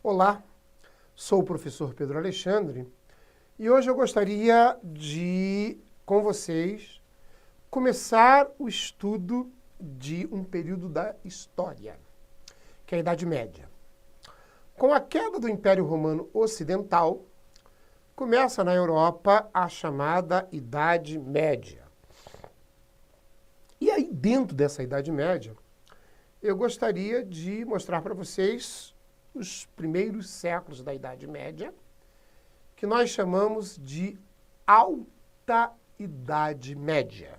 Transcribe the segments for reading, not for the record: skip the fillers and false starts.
Olá, sou o professor Pedro Alexandre e hoje eu gostaria de, com vocês, começar o estudo de um período da história, que é a Idade Média. Com a queda do Império Romano Ocidental, começa na Europa a chamada Idade Média. E aí, dentro dessa Idade Média, eu gostaria de mostrar para vocês os primeiros séculos da Idade Média, que nós chamamos de Alta Idade Média.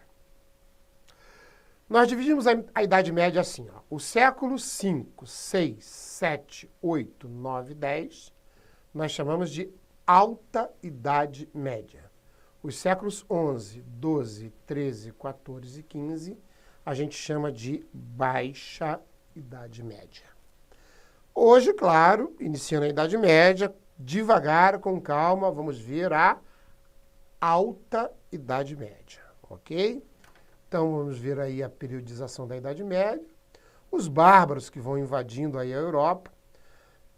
Nós dividimos a Idade Média assim, ó, os séculos 5, 6, 7, 8, 9, 10, nós chamamos de Alta Idade Média. Os séculos 11, 12, 13, 14 e 15, a gente chama de Baixa Idade Média. Hoje, claro, iniciando a Idade Média, devagar, com calma, vamos ver a Alta Idade Média, ok? Então, vamos ver aí a periodização da Idade Média, os bárbaros que vão invadindo aí a Europa.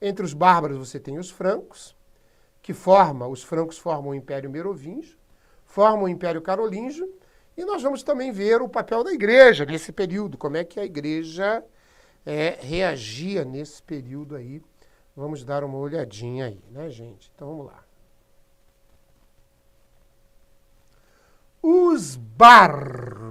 Entre os bárbaros você tem os francos, os francos formam o Império Merovingio, formam o Império Carolíngio, e nós vamos também ver o papel da igreja nesse período, como é que a igreja reagia nesse período aí. Vamos dar uma olhadinha aí, né, gente? Então, vamos lá. Os bárbaros.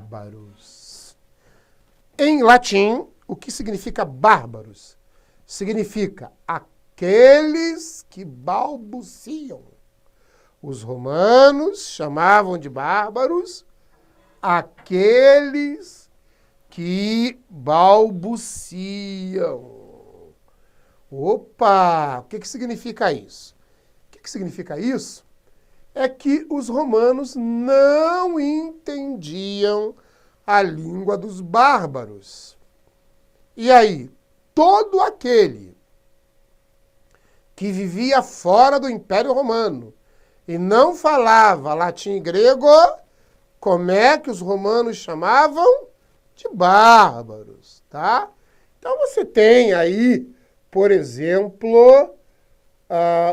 Em latim, o que significa bárbaros? Significa aqueles que balbuciam. Os romanos chamavam de bárbaros aqueles que balbuciam. Opa! O que significa isso? O que significa isso? É que os romanos não entendiam a língua dos bárbaros. E aí, todo aquele que vivia fora do Império Romano e não falava latim e grego, como é que os romanos chamavam? De bárbaros, tá? Então você tem aí, por exemplo,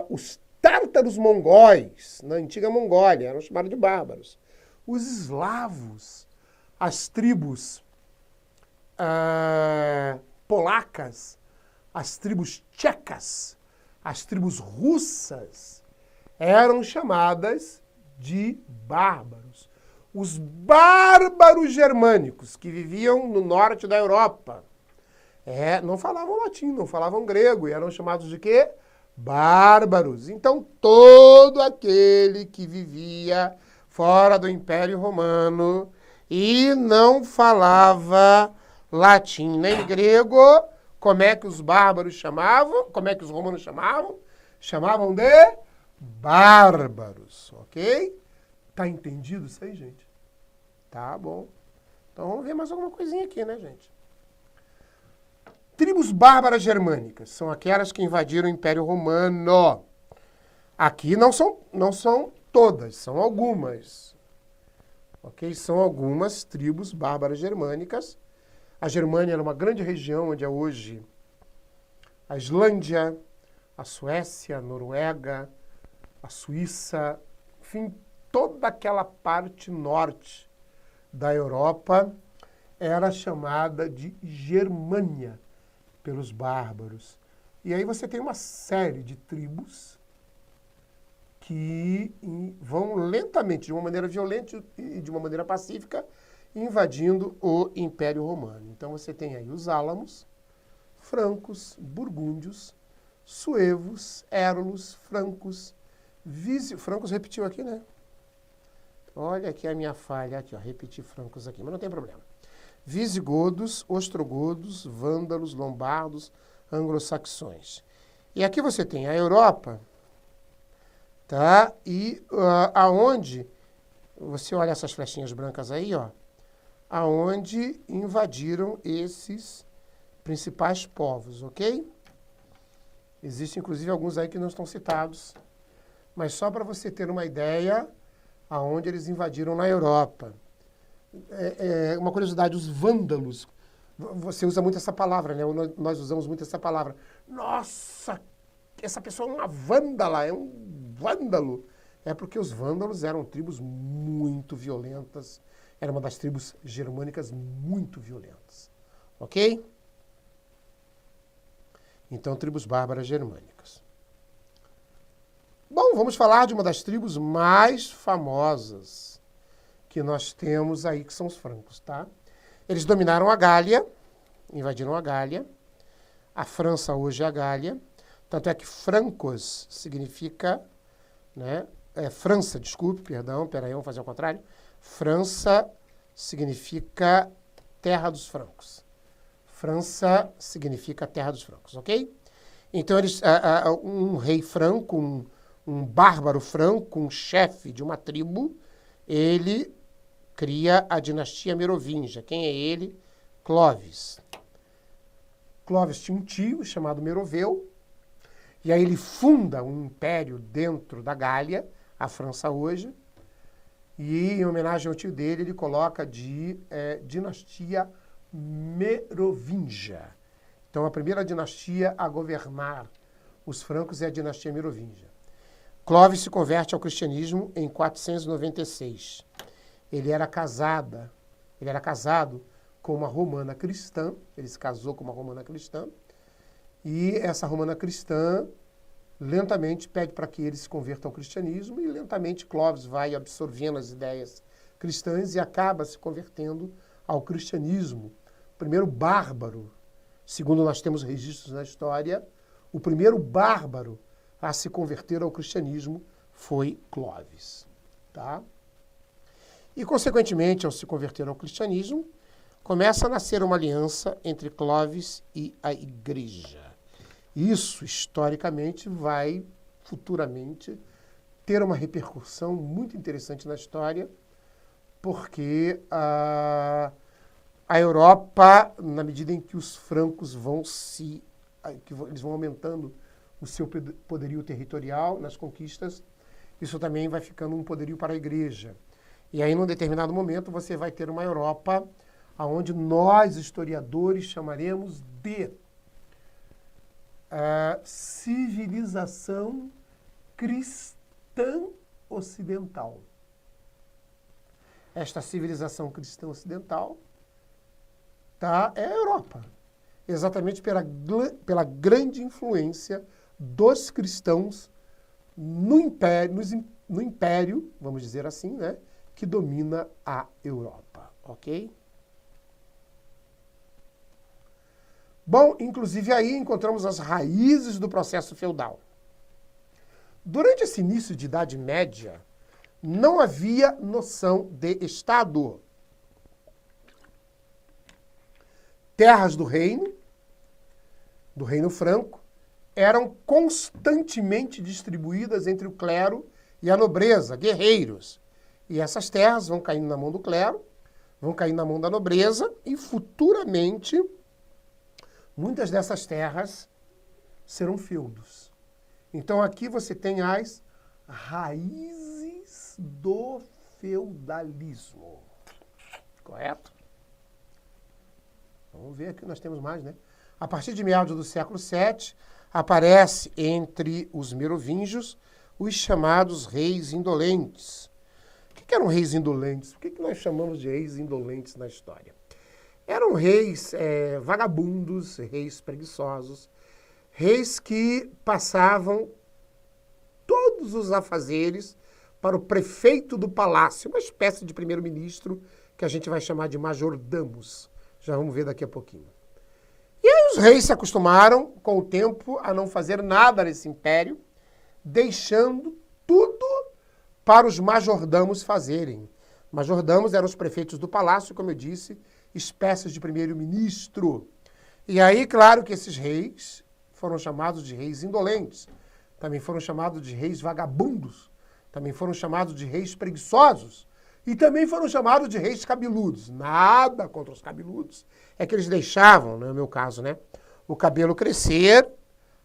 os tártaros mongóis, na antiga Mongólia, eram chamados de bárbaros. Os eslavos, as tribos polacas, as tribos tchecas, as tribos russas, eram chamadas de bárbaros. Os bárbaros germânicos, que viviam no norte da Europa, não falavam latim, não falavam grego, e eram chamados de quê? Bárbaros. Então, todo aquele que vivia fora do Império Romano e não falava latim nem grego, como é que os bárbaros chamavam? Como é que os romanos chamavam? Chamavam de bárbaros, ok? Tá entendido isso aí, gente? Tá bom. Então vamos ver mais alguma coisinha aqui, né, gente? Tribos bárbaras germânicas são aquelas que invadiram o Império Romano. Aqui não são todas, são algumas. Ok? São algumas tribos bárbaras germânicas. A Germânia era uma grande região onde é hoje a Islândia, a Suécia, a Noruega, a Suíça, enfim, toda aquela parte norte da Europa era chamada de Germânia pelos bárbaros. E aí você tem uma série de tribos que vão lentamente, de uma maneira violenta e de uma maneira pacífica, invadindo o Império Romano. Então você tem aí os álamos, francos, burgúndios, suevos, érulos, francos, francos repetiu aqui, né? Olha aqui a minha falha, aqui, ó, repeti francos aqui, mas não tem problema. Visigodos, ostrogodos, vândalos, lombardos, anglo-saxões. E aqui você tem a Europa, tá? E aonde, você olha essas flechinhas brancas aí, ó, aonde invadiram esses principais povos, ok? Existem, inclusive, alguns aí que não estão citados, mas só para você ter uma ideia aonde eles invadiram na Europa. Uma curiosidade, os vândalos, você usa muito essa palavra, né? Nós usamos muito essa palavra. Nossa, essa pessoa é uma vândala, é um vândalo. É porque os vândalos eram tribos muito violentas, era uma das tribos germânicas muito violentas, ok? Então, tribos bárbaras germânicas. Bom, vamos falar de uma das tribos mais famosas que nós temos aí, que são os francos, tá? Eles dominaram a Gália, invadiram a Gália. A França hoje é a Gália. Tanto é que francos significa, né? França, desculpe, perdão, peraí, vamos fazer ao contrário. França significa terra dos francos. França significa terra dos francos, ok? Então, eles, um rei franco, um bárbaro franco, um chefe de uma tribo, ele cria a dinastia merovingia. Quem é ele? Clovis. Clovis tinha um tio chamado Meroveu, e aí ele funda um império dentro da Gália, a França hoje, e em homenagem ao tio dele, ele coloca de dinastia merovingia. Então, a primeira dinastia a governar os francos é a dinastia merovingia. Clovis se converte ao cristianismo em 496. Ele era casado com uma romana cristã, ele se casou com uma romana cristã, e essa romana cristã lentamente pede para que ele se converta ao cristianismo, e lentamente Clovis vai absorvendo as ideias cristãs e acaba se convertendo ao cristianismo. O primeiro bárbaro, segundo nós temos registros na história, o primeiro bárbaro a se converter ao cristianismo foi Clovis, tá? E, consequentemente, ao se converter ao cristianismo, começa a nascer uma aliança entre Clovis e a igreja. Isso, historicamente, vai, futuramente, ter uma repercussão muito interessante na história, porque a Europa, na medida em que os francos eles vão aumentando o seu poderio territorial nas conquistas, isso também vai ficando um poderio para a igreja. E aí, num determinado momento, você vai ter uma Europa onde nós, historiadores, chamaremos de civilização cristã ocidental. Esta civilização cristã ocidental é a Europa, exatamente pela grande influência dos cristãos no império, vamos dizer assim, né, que domina a Europa, ok? Bom, inclusive aí encontramos as raízes do processo feudal. Durante esse início de Idade Média, não havia noção de Estado. Terras do reino franco, eram constantemente distribuídas entre o clero e a nobreza, guerreiros. E essas terras vão caindo na mão do clero, vão caindo na mão da nobreza, e futuramente muitas dessas terras serão feudos. Então aqui você tem as raízes do feudalismo. Correto? Vamos ver aqui, nós temos mais, né? A partir de meados do século VII, aparece entre os merovingios os chamados reis indolentes. O que eram reis indolentes? Por que nós chamamos de reis indolentes na história? Eram reis vagabundos, reis preguiçosos, reis que passavam todos os afazeres para o prefeito do palácio, uma espécie de primeiro-ministro que a gente vai chamar de majordomus. Já vamos ver daqui a pouquinho. E aí os reis se acostumaram, com o tempo, a não fazer nada nesse império, deixando tudo para os majordamos fazerem. Majordamos eram os prefeitos do palácio, como eu disse, espécies de primeiro-ministro. E aí, claro que esses reis foram chamados de reis indolentes, também foram chamados de reis vagabundos, também foram chamados de reis preguiçosos, e também foram chamados de reis cabeludos. Nada contra os cabeludos. É que eles deixavam, no meu caso, né, o cabelo crescer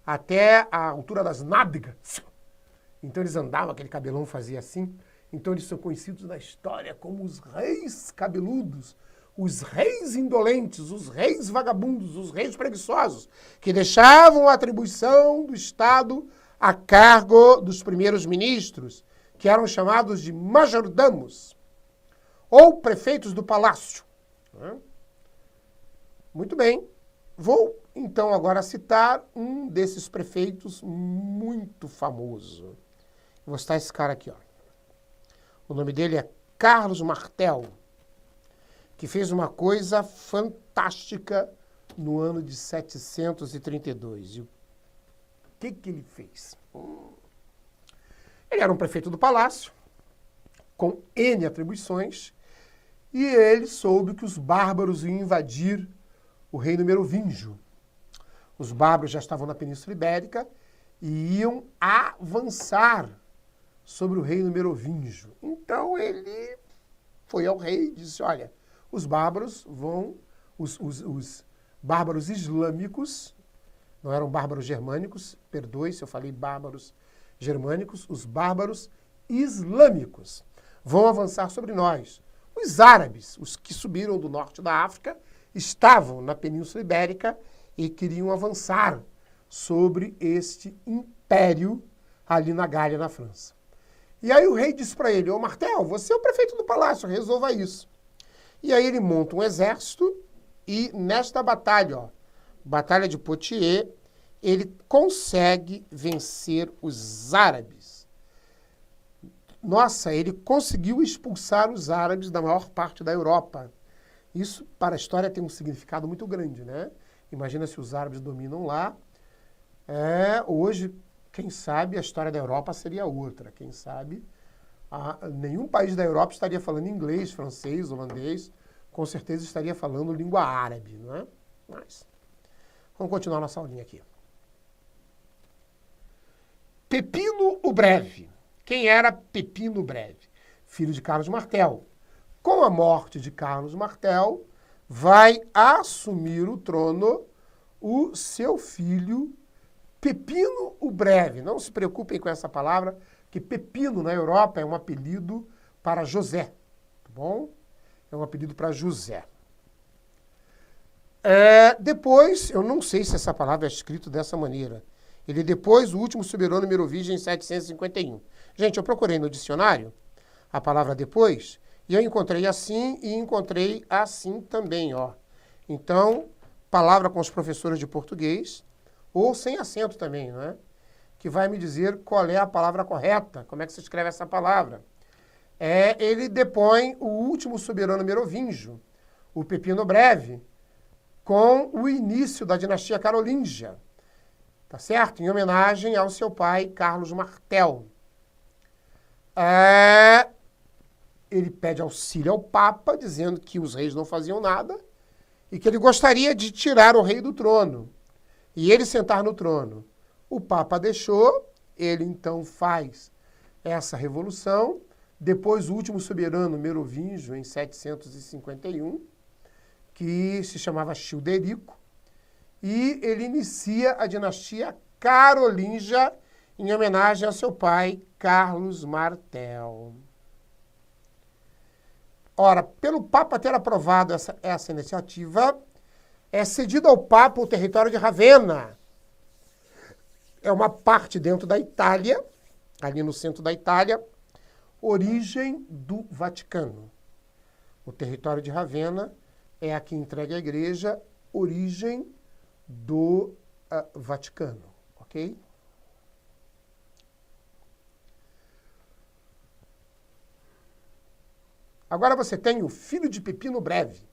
até a altura das nádegas. Então eles andavam, aquele cabelão fazia assim. Então eles são conhecidos na história como os reis cabeludos, os reis indolentes, os reis vagabundos, os reis preguiçosos, que deixavam a atribuição do Estado a cargo dos primeiros ministros, que eram chamados de majordamos, ou prefeitos do palácio. Muito bem. Vou, então, agora citar um desses prefeitos muito famoso. Vou citar esse cara aqui, ó. O nome dele é Carlos Martel, que fez uma coisa fantástica no ano de 732. E o que ele fez? Ele era um prefeito do palácio, com N atribuições, e ele soube que os bárbaros iam invadir o reino merovingio. Os bárbaros já estavam na Península Ibérica e iam avançar sobre o reino merovingio. Então ele foi ao rei e disse, olha, os bárbaros vão, os bárbaros islâmicos, não eram bárbaros germânicos, perdoe se eu falei bárbaros germânicos, os bárbaros islâmicos vão avançar sobre nós. Os árabes, os que subiram do norte da África, estavam na Península Ibérica e queriam avançar sobre este império ali na Gália, na França. E aí o rei disse para ele, ô Martel, você é o prefeito do palácio, resolva isso. E aí ele monta um exército e nesta batalha, ó, Batalha de Poitiers, ele consegue vencer os árabes. Nossa, ele conseguiu expulsar os árabes da maior parte da Europa. Isso, para a história, tem um significado muito grande, né? Imagina se os árabes dominam lá. Hoje, quem sabe, a história da Europa seria outra. Quem sabe, nenhum país da Europa estaria falando inglês, francês, holandês. Com certeza estaria falando língua árabe, não é? Mas, vamos continuar nossa aulinha aqui. Pepino o Breve. Quem era Pepino o Breve? Filho de Carlos Martel. Com a morte de Carlos Martel, vai assumir o trono o seu filho Pepino o Breve. Não se preocupem com essa palavra, que Pepino na Europa é um apelido para José, tá bom? É um apelido para José. Depois, eu não sei se essa palavra é escrita dessa maneira. Ele depois, o último soberano merovingio em 751. Gente, eu procurei no dicionário a palavra depois, e eu encontrei assim e encontrei assim também, ó. Então, palavra com os professores de português, ou sem acento também, não é? Que vai me dizer qual é a palavra correta, como é que se escreve essa palavra. Ele depõe o último soberano merovingio, o Pepino Breve, com o início da dinastia carolíngia, tá certo? Em homenagem ao seu pai, Carlos Martel. Ele pede auxílio ao Papa, dizendo que os reis não faziam nada e que ele gostaria de tirar o rei do trono e ele sentar no trono. O Papa deixou, ele então faz essa revolução. Depois, o último soberano merovingio, em 751, que se chamava Childerico, e ele inicia a dinastia carolíngia em homenagem ao seu pai, Carlos Martel. Ora, pelo Papa ter aprovado essa iniciativa, é cedido ao Papa o território de Ravenna. É uma parte dentro da Itália, ali no centro da Itália, origem do Vaticano. O território de Ravenna é aqui entregue à igreja, origem do Vaticano, ok? Agora você tem o filho de Pepino Breve,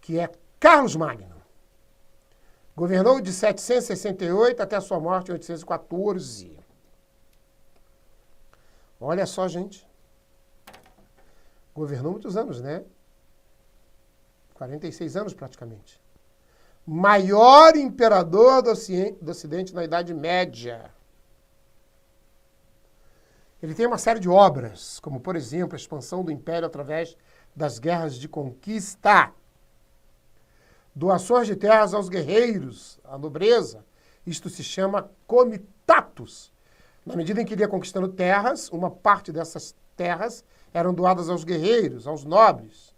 que é Carlos Magno. Governou de 768 até a sua morte em 814. Olha só, gente. Governou muitos anos, né? 46 anos praticamente. Maior imperador do Ocidente na Idade Média. Ele tem uma série de obras, como, por exemplo, a expansão do Império através das guerras de conquista, doações de terras aos guerreiros, à nobreza. Isto se chama comitatus. Na medida em que ele ia conquistando terras, uma parte dessas terras eram doadas aos guerreiros, aos nobres.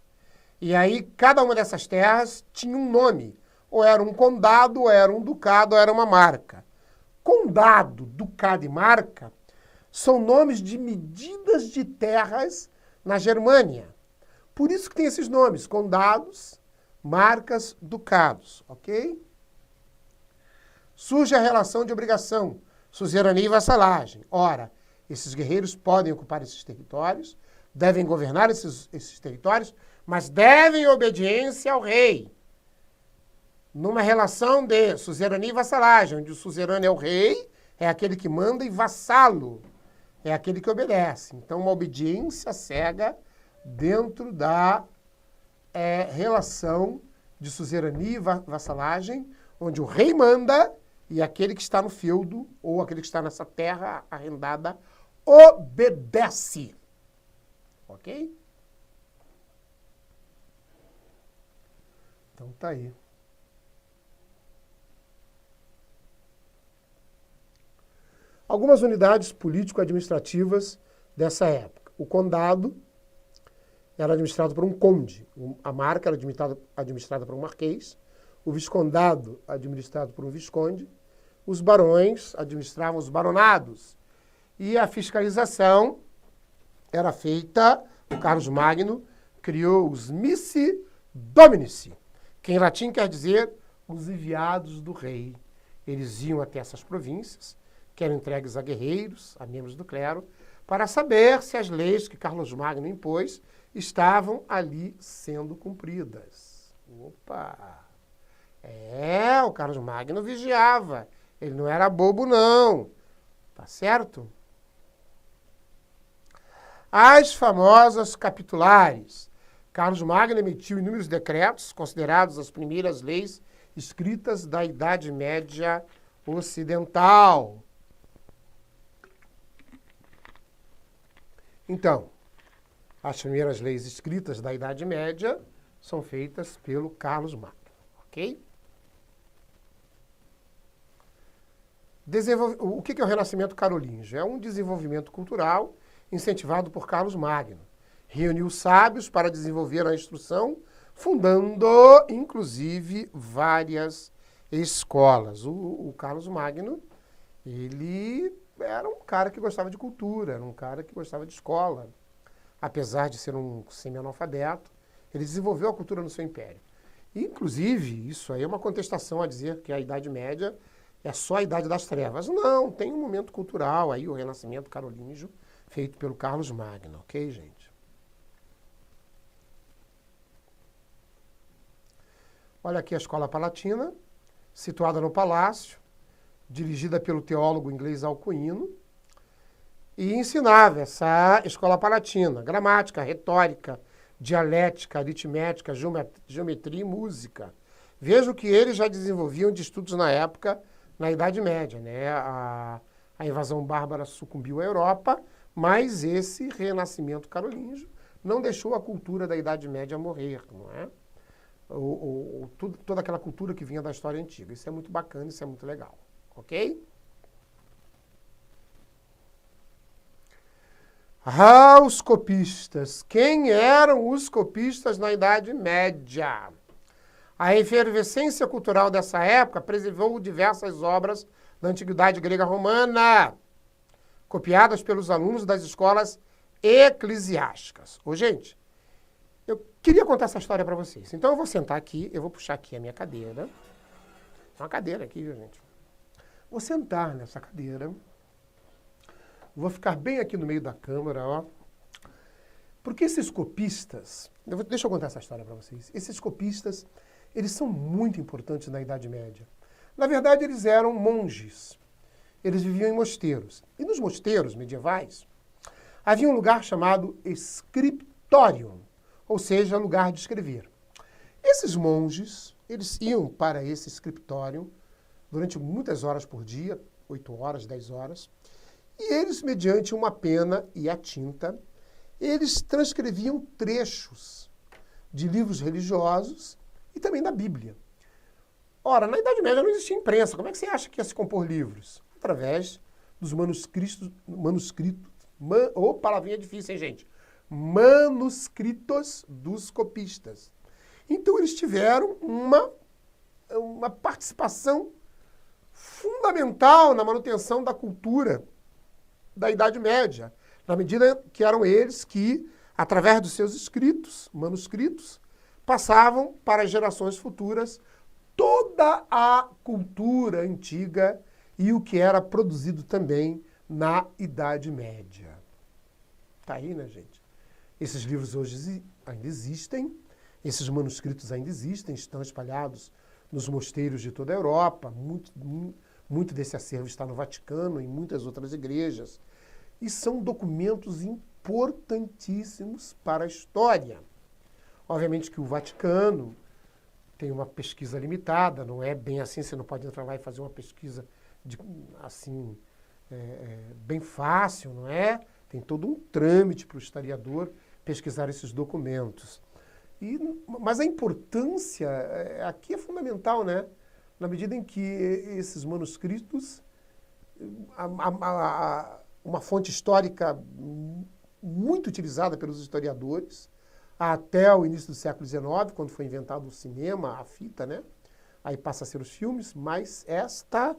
E aí, cada uma dessas terras tinha um nome. Ou era um condado, ou era um ducado, ou era uma marca. Condado, ducado e marca são nomes de medidas de terras na Germânia. Por isso que tem esses nomes, condados, marcas, ducados, ok? Surge a relação de obrigação, suzerania e vassalagem. Ora, esses guerreiros podem ocupar esses territórios, devem governar esses territórios, mas devem obediência ao rei. Numa relação de suzerania e vassalagem, onde o suzerano é o rei, é aquele que manda, e vassalo é aquele que obedece. Então, uma obediência cega dentro da relação de suzerania e vassalagem, onde o rei manda e aquele que está no feudo, ou aquele que está nessa terra arrendada, obedece. Ok? Então tá aí. Algumas unidades político-administrativas dessa época. O condado era administrado por um conde, a marca era administrada por um marquês, o viscondado administrado por um visconde, os barões administravam os baronados. E a fiscalização era feita, o Carlos Magno criou os missi dominici, que em latim quer dizer os enviados do rei. Eles iam até essas províncias, que eram entregues a guerreiros, a membros do clero, para saber se as leis que Carlos Magno impôs estavam ali sendo cumpridas. Opa! O Carlos Magno vigiava. Ele não era bobo, não. Tá certo? As famosas capitulares. Carlos Magno emitiu inúmeros decretos, considerados as primeiras leis escritas da Idade Média Ocidental. Então, as primeiras leis escritas da Idade Média são feitas pelo Carlos Magno, ok? O que é o Renascimento Carolíngio? É um desenvolvimento cultural incentivado por Carlos Magno. Reuniu sábios para desenvolver a instrução, fundando, inclusive, várias escolas. O Carlos Magno, ele era um cara que gostava de cultura, era um cara que gostava de escola. Apesar de ser um semi-analfabeto, ele desenvolveu a cultura no seu império. Inclusive, isso aí é uma contestação a dizer que a Idade Média é só a Idade das Trevas. Não, tem um momento cultural aí, o Renascimento Carolíngio, feito pelo Carlos Magno, ok, gente? Olha aqui a Escola Palatina, situada no Palácio, dirigida pelo teólogo inglês Alcuino, e ensinava essa Escola Palatina, gramática, retórica, dialética, aritmética, geometria e música. Veja o que eles já desenvolviam de estudos na época, na Idade Média, né? A invasão bárbara sucumbiu à Europa, mas esse renascimento carolíngio não deixou a cultura da Idade Média morrer, não é? Toda aquela cultura que vinha da história antiga. Isso é muito bacana, isso é muito legal, ok? Os copistas. Quem eram os copistas na Idade Média? A efervescência cultural dessa época preservou diversas obras da antiguidade grega romana, copiadas pelos alunos das escolas eclesiásticas. Gente, eu queria contar essa história para vocês. Então eu vou sentar aqui, eu vou puxar aqui a minha cadeira. Tem uma cadeira aqui, viu, gente? Vou sentar nessa cadeira. Vou ficar bem aqui no meio da câmera, ó. Porque esses copistas... Deixa eu contar essa história para vocês. Esses copistas, eles são muito importantes na Idade Média. Na verdade, eles eram monges. Eles viviam em mosteiros. E nos mosteiros medievais, havia um lugar chamado scriptorium, ou seja, lugar de escrever. Esses monges, eles iam para esse scriptorium durante muitas horas por dia, 8 horas, 10 horas, e eles, mediante uma pena e a tinta, eles transcreviam trechos de livros religiosos e também da Bíblia. Ora, na Idade Média não existia imprensa. Como é que você acha que ia se compor livros? Através dos manuscritos, palavrinha difícil, hein, gente? manuscritos dos copistas. Então eles tiveram uma participação fundamental na manutenção da cultura da Idade Média, na medida que eram eles que, através dos seus escritos, manuscritos, passavam para as gerações futuras toda a cultura antiga e o que era produzido também na Idade Média. Tá aí, né, gente? Esses livros hoje ainda existem, esses manuscritos ainda existem, estão espalhados nos mosteiros de toda a Europa, muito desse acervo está no Vaticano e em muitas outras igrejas, e são documentos importantíssimos para a história. Obviamente que o Vaticano tem uma pesquisa limitada, não é bem assim, você não pode entrar lá e fazer uma pesquisa bem fácil, não é? Tem todo um trâmite para o historiador pesquisar esses documentos. Mas a importância aqui é fundamental, né? Na medida em que esses manuscritos, uma fonte histórica muito utilizada pelos historiadores, até o início do século XIX, quando foi inventado o cinema, a fita, né? Aí passa a ser os filmes, mas esta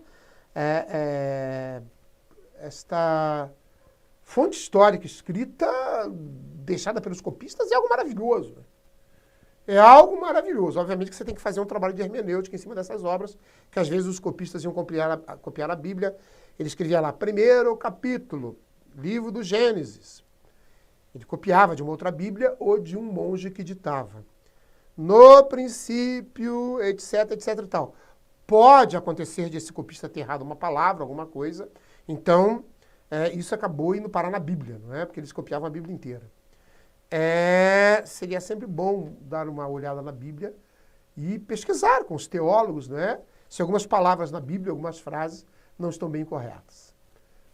fonte histórica escrita, deixada pelos copistas, é algo maravilhoso. É algo maravilhoso. Obviamente que você tem que fazer um trabalho de hermenêutica em cima dessas obras, que às vezes os copistas iam copiar a Bíblia. Ele escrevia lá, primeiro capítulo, livro do Gênesis. Ele copiava de uma outra Bíblia ou de um monge que ditava. No princípio, etc, etc e tal. Pode acontecer de esse copista ter errado uma palavra, alguma coisa. Então, isso acabou indo parar na Bíblia, não é? Porque eles copiavam a Bíblia inteira. Seria sempre bom dar uma olhada na Bíblia e pesquisar com os teólogos, não é? Se algumas palavras na Bíblia, algumas frases, não estão bem corretas.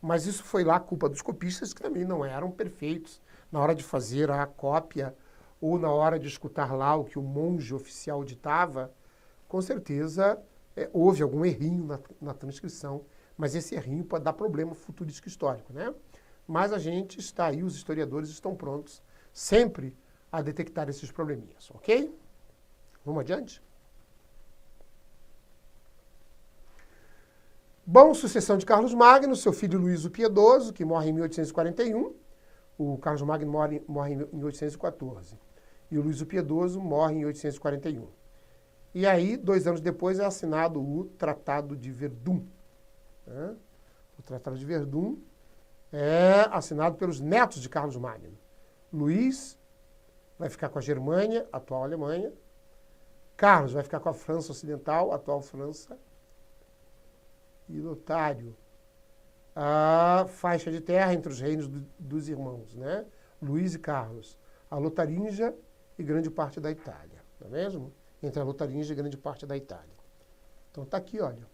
Mas isso foi lá culpa dos copistas, que também não eram perfeitos na hora de fazer a cópia ou na hora de escutar lá o que o monge oficial ditava. Com certeza houve algum errinho na transcrição, mas esse errinho pode dar problema futurístico histórico, né? Mas a gente está aí, os historiadores estão prontos sempre a detectar esses probleminhas, ok? Vamos adiante? Bom, sucessão de Carlos Magno, seu filho Luís o Piedoso, que morre em 1841. O Carlos Magno morre em 1814. E o Luís o Piedoso morre em 1841. E aí, 2 anos depois, é assinado o Tratado de Verdun. O Tratado de Verdun é assinado pelos netos de Carlos Magno. Luís vai ficar com a Germânia, atual Alemanha. Carlos vai ficar com a França Ocidental, atual França. E Lotário, a faixa de terra entre os reinos dos irmãos, né? Luís e Carlos, a Lotaringia e grande parte da Itália, não é mesmo? Entre a Lotaringia e grande parte da Itália. Então tá aqui, olha,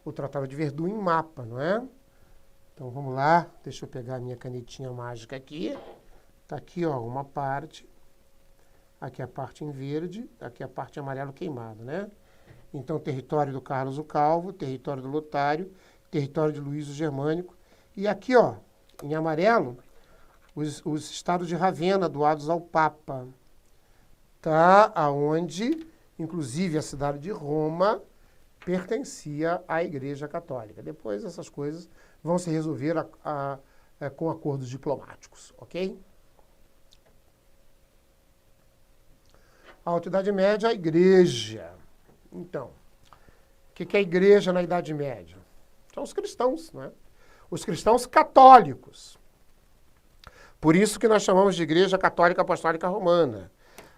o Tratado de Verdun em mapa, não é? Então vamos lá, deixa eu pegar a minha canetinha mágica aqui. Tá aqui, ó, uma parte, aqui a parte em verde, aqui a parte em amarelo queimado, né? Então, território do Carlos o Calvo, território do Lotário, território de Luís o Germânico. E aqui, ó, em amarelo, os estados de Ravenna, doados ao Papa. Tá? Aonde, inclusive, a cidade de Roma pertencia à Igreja Católica. Depois, essas coisas vão se resolver com acordos diplomáticos, ok? A Alta Idade Média, a Igreja. Então, o que é a igreja na Idade Média? São os cristãos, né? Os cristãos católicos. Por isso que nós chamamos de Igreja Católica Apostólica Romana.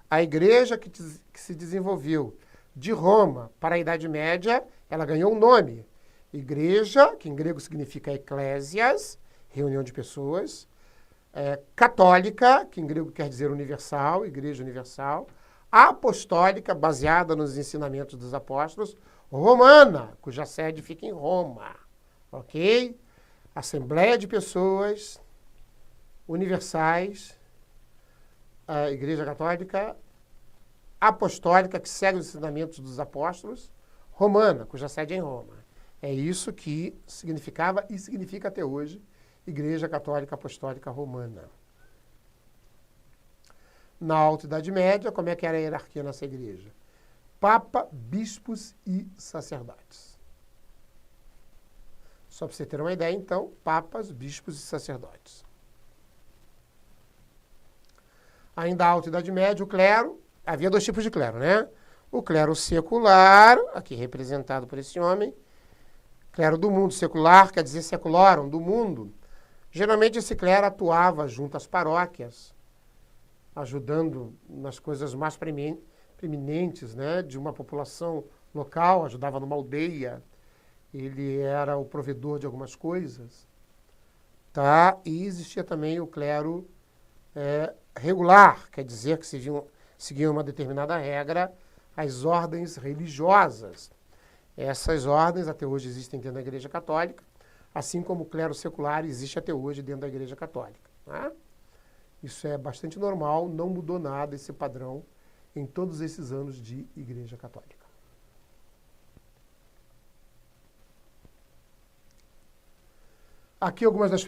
A igreja que se desenvolveu de Roma para a Idade Média, ela ganhou um nome. Igreja, que em grego significa ecclesias, reunião de pessoas. Católica, que em grego quer dizer universal, igreja universal. Apostólica, baseada nos ensinamentos dos apóstolos, romana, cuja sede fica em Roma, ok? Assembleia de pessoas universais, a Igreja Católica, apostólica, que segue os ensinamentos dos apóstolos, romana, cuja sede é em Roma. É isso que significava e significa até hoje, Igreja Católica Apostólica Romana. Na Alta Idade Média, como é que era a hierarquia nessa igreja? Papa, bispos e sacerdotes. Só para você ter uma ideia, então, papas, bispos e sacerdotes. Ainda a Alta Idade Média, o clero, havia dois tipos de clero, né? O clero secular, aqui representado por esse homem, clero do mundo, secular quer dizer secularum, do mundo. Geralmente esse clero atuava junto às paróquias, ajudando nas coisas mais preeminentes, né, de uma população local, ajudava numa aldeia, ele era o provedor de algumas coisas, tá? E existia também o clero regular, quer dizer que seguiam uma determinada regra, as ordens religiosas. Essas ordens até hoje existem dentro da Igreja Católica, assim como o clero secular existe até hoje dentro da Igreja Católica, tá? Isso é bastante normal, não mudou nada esse padrão em todos esses anos de Igreja Católica. Aqui algumas das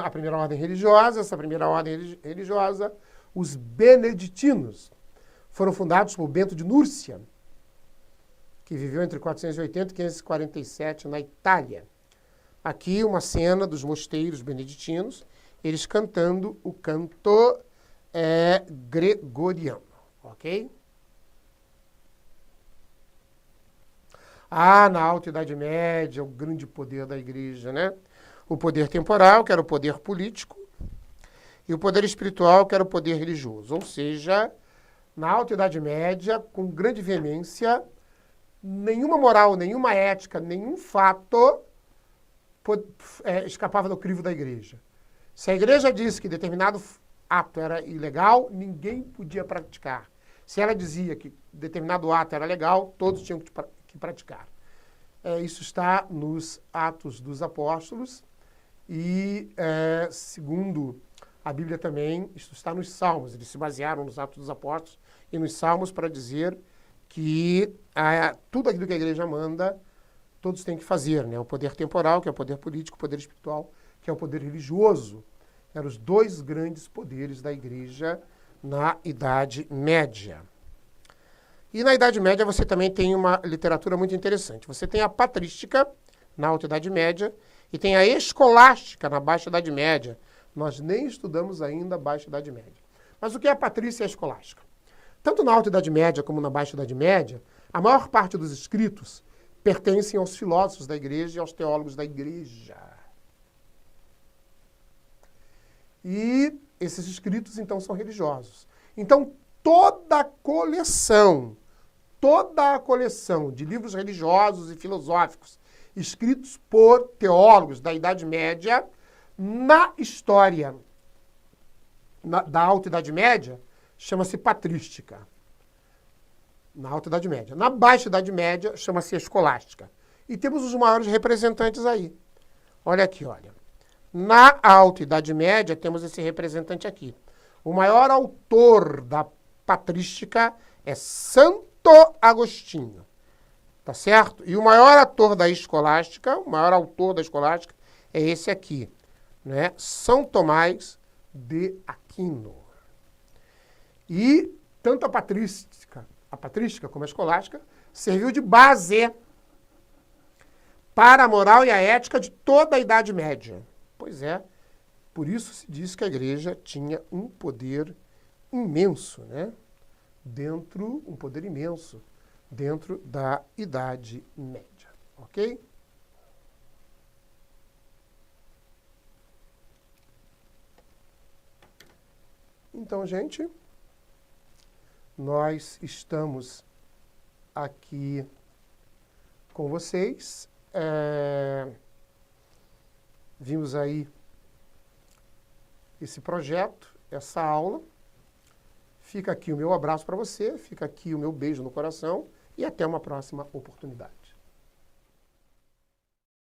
a primeira ordem religiosa. Essa primeira ordem religiosa, os beneditinos, foram fundados por Bento de Núrcia, que viveu entre 480 e 547 na Itália. Aqui uma cena dos mosteiros beneditinos, eles cantando o canto gregoriano, ok? Na Alta Idade Média, o grande poder da igreja, né? O poder temporal, que era o poder político, e o poder espiritual, que era o poder religioso. Ou seja, na Alta Idade Média, com grande veemência, nenhuma moral, nenhuma ética, nenhum fato escapava do crivo da igreja. Se a igreja disse que determinado ato era ilegal, ninguém podia praticar. Se ela dizia que determinado ato era legal, todos tinham que praticar. Isso está nos Atos dos Apóstolos e, segundo a Bíblia também, isso está nos Salmos. Eles se basearam nos Atos dos Apóstolos e nos Salmos para dizer que tudo aquilo que a igreja manda, todos têm que fazer, né? O poder temporal, que é o poder político, o poder espiritual, que é o poder religioso. Eram os dois grandes poderes da igreja na Idade Média. E na Idade Média você também tem uma literatura muito interessante. Você tem a patrística, na Alta Idade Média, e tem a escolástica, na Baixa Idade Média. Nós nem estudamos ainda a Baixa Idade Média. Mas o que é a patrícia e a escolástica? Tanto na Alta Idade Média como na Baixa Idade Média, a maior parte dos escritos pertencem aos filósofos da igreja e aos teólogos da igreja. E esses escritos, então, são religiosos. Então, toda a coleção de livros religiosos e filosóficos escritos por teólogos da Idade Média, na história da Alta Idade Média, chama-se patrística. Na Alta Idade Média. Na Baixa Idade Média, chama-se escolástica. E temos os maiores representantes aí. Olha aqui, olha. Na Alta Idade Média, temos esse representante aqui. O maior autor da patrística é Santo Agostinho. Tá certo? E o maior autor da escolástica, é esse aqui, né? São Tomás de Aquino. E tanto a patrística como a escolástica serviu de base para a moral e a ética de toda a Idade Média. Pois é, por isso se diz que a igreja tinha um poder imenso, né? Um poder imenso dentro da Idade Média, ok? Então, gente, nós estamos aqui com vocês. Vimos aí esse projeto, essa aula. Fica aqui o meu abraço para você, fica aqui o meu beijo no coração e até uma próxima oportunidade.